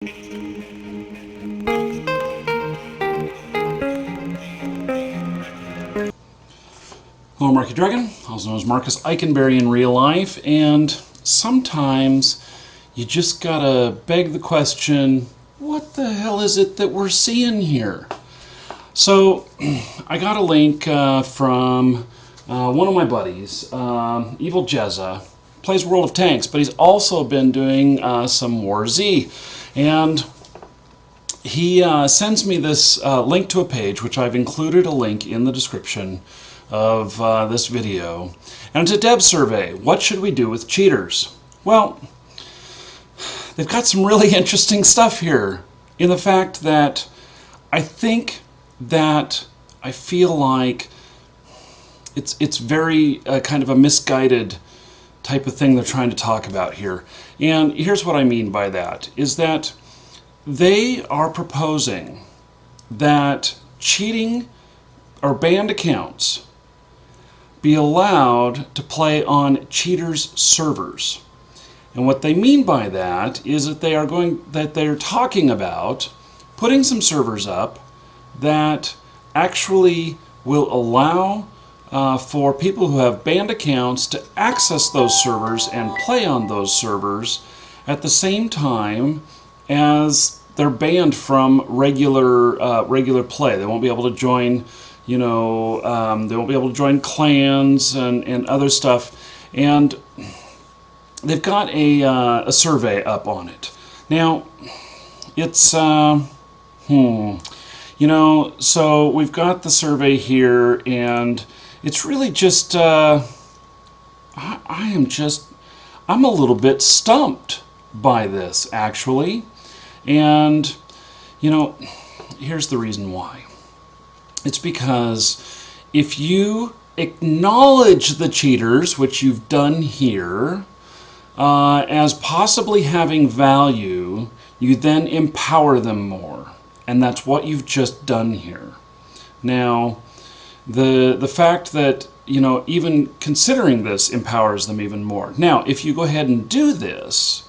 Hello, Marky Dragon, also known as Marcus Eichenberry in real life, and sometimes you just gotta beg the question, what the hell is it that we're seeing here? So, I got a link from one of my buddies, Evil Jezza, plays World of Tanks, but he's also been doing some War Z, and he sends me this link to a page, which I've included a link in the description of this video, and it's a dev survey. What should we do with cheaters? Well, they've got some really interesting stuff here in the fact that I feel like it's very kind of a misguided type of thing they're trying to talk about here. And here's what I mean by that, is that they are proposing that cheating or banned accounts be allowed to play on cheaters' servers. And what they mean by that is that they're talking about putting some servers up that actually will allow for people who have banned accounts to access those servers and play on those servers at the same time as they're banned from regular play. They won't be able to join, they won't be able to join clans and other stuff. And they've got a survey up on it. Now, it's, so we've got the survey here, and it's really just, I'm a little bit stumped by this, actually. And, here's the reason why. It's because if you acknowledge the cheaters, which you've done here, as possibly having value, you then empower them more. And that's what you've just done here. Now, the fact that, even considering this empowers them even more. Now, if you go ahead and do this,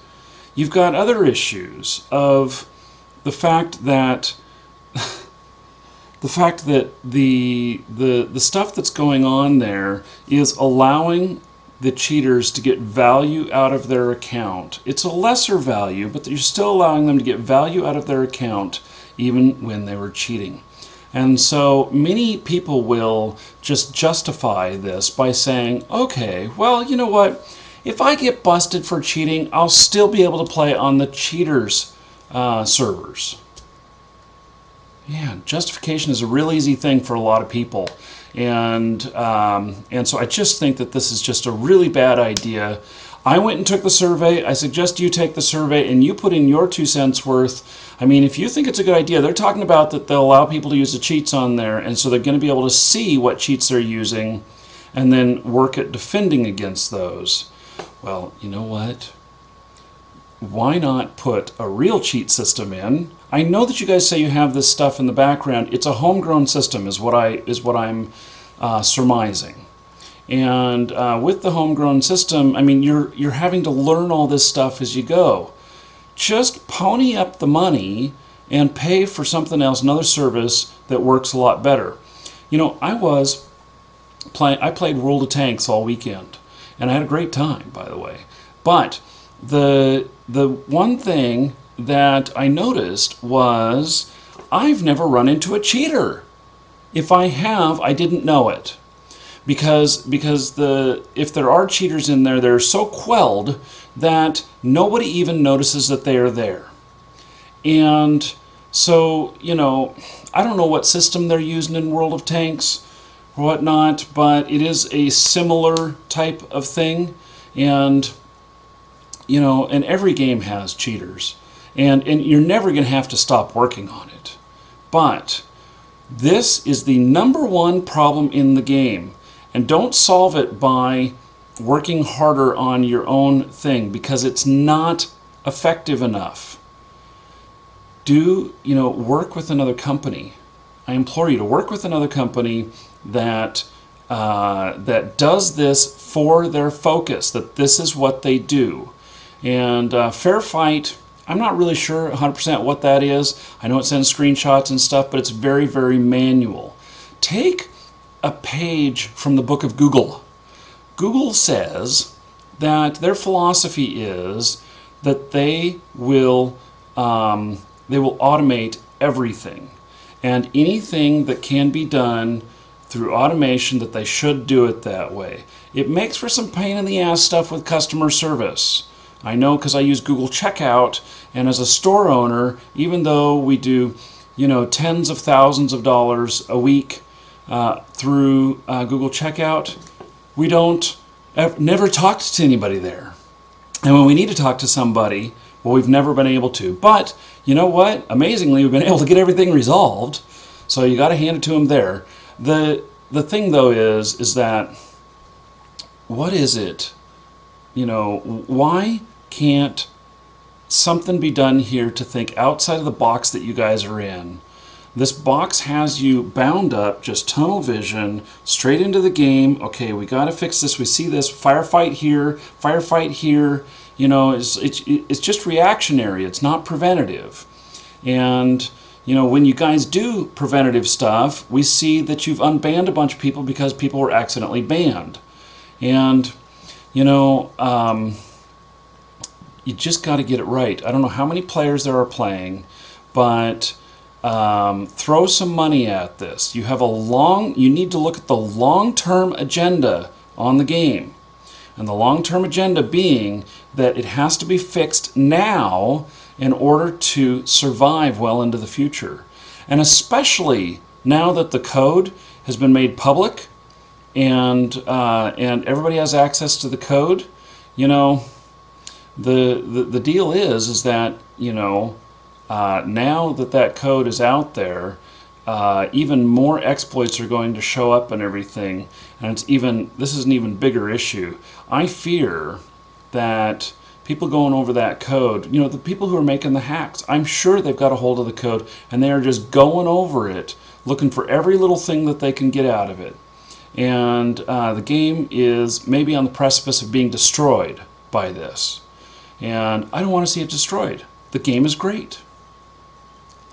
you've got other issues of the fact that the stuff that's going on there is allowing the cheaters to get value out of their account. It's a lesser value, but you're still allowing them to get value out of their account even when they were cheating. And so many people will just justify this by saying, okay, well, you know what? If I get busted for cheating, I'll still be able to play on the cheaters' servers. Yeah, justification is a real easy thing for a lot of people. And so I just think that this is just a really bad idea. I went and took the survey. I suggest you take the survey and you put in your 2 cents worth. I mean, if you think it's a good idea, they're talking about that they'll allow people to use the cheats on there, and so they're going to be able to see what cheats they're using and then work at defending against those. Well, you know what? Why not put a real cheat system in? I know that you guys say you have this stuff in the background. It's a homegrown system, is what I'm surmising. And with the homegrown system, I mean, you're having to learn all this stuff as you go. Just pony up the money and pay for something else, another service that works a lot better. I played World of Tanks all weekend, and I had a great time, by the way. But the one thing that I noticed was I've never run into a cheater. If I have, I didn't know it. Because if there are cheaters in there, they're so quelled that nobody even notices that they are there. And so, I don't know what system they're using in World of Tanks or whatnot, but it is a similar type of thing. And, and every game has cheaters. And you're never going to have to stop working on it. But this is the #1 problem in the game. And don't solve it by working harder on your own thing, because it's not effective enough. Work with another company. I implore you to work with another company that does this for their focus, that this is what they do. And Fair Fight, I'm not really sure 100% what that is. I know it sends screenshots and stuff, but it's very, very manual. Take a page from the book of Google. Google says that their philosophy is that they will automate everything, and anything that can be done through automation, that they should do it that way. It makes for some pain in the ass stuff with customer service. I know, because I use Google Checkout, and as a store owner, even though we do, tens of thousands of dollars a week through Google Checkout, we never talked to anybody there. And when we need to talk to somebody, well, we've never been able to. But you know what? Amazingly, we've been able to get everything resolved. So you got to hand it to them there. The thing though is that, what is it? Why can't something be done here to think outside of the box that you guys are in? This box has you bound up, just tunnel vision, straight into the game. Okay, we got to fix this. We see this firefight here, firefight here. It's just reactionary. It's not preventative. And when you guys do preventative stuff, we see that you've unbanned a bunch of people because people were accidentally banned. And you just got to get it right. I don't know how many players there are playing, but throw some money at this. You need to look at the long-term agenda on the game. And the long-term agenda being that it has to be fixed now in order to survive well into the future. And especially now that the code has been made public and everybody has access to the code, the deal is that, now that code is out there, even more exploits are going to show up and everything, and this is an even bigger issue. I fear that people going over that code, the people who are making the hacks, I'm sure they've got a hold of the code and they are just going over it, looking for every little thing that they can get out of it. And the game is maybe on the precipice of being destroyed by this. And I don't want to see it destroyed. The game is great.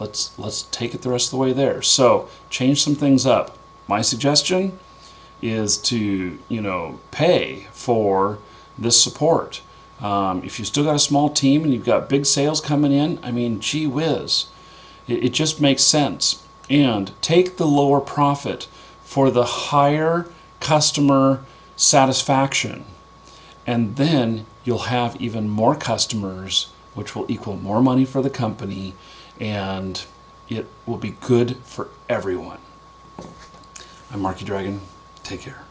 Let's take it the rest of the way there. So change some things up. My suggestion is to pay for this support. If you still got a small team and you've got big sales coming in, I mean, gee whiz, it just makes sense. And take the lower profit for the higher customer satisfaction, and then you'll have even more customers, which will equal more money for the company, and it will be good for everyone. I'm Marky Dragon. Take care.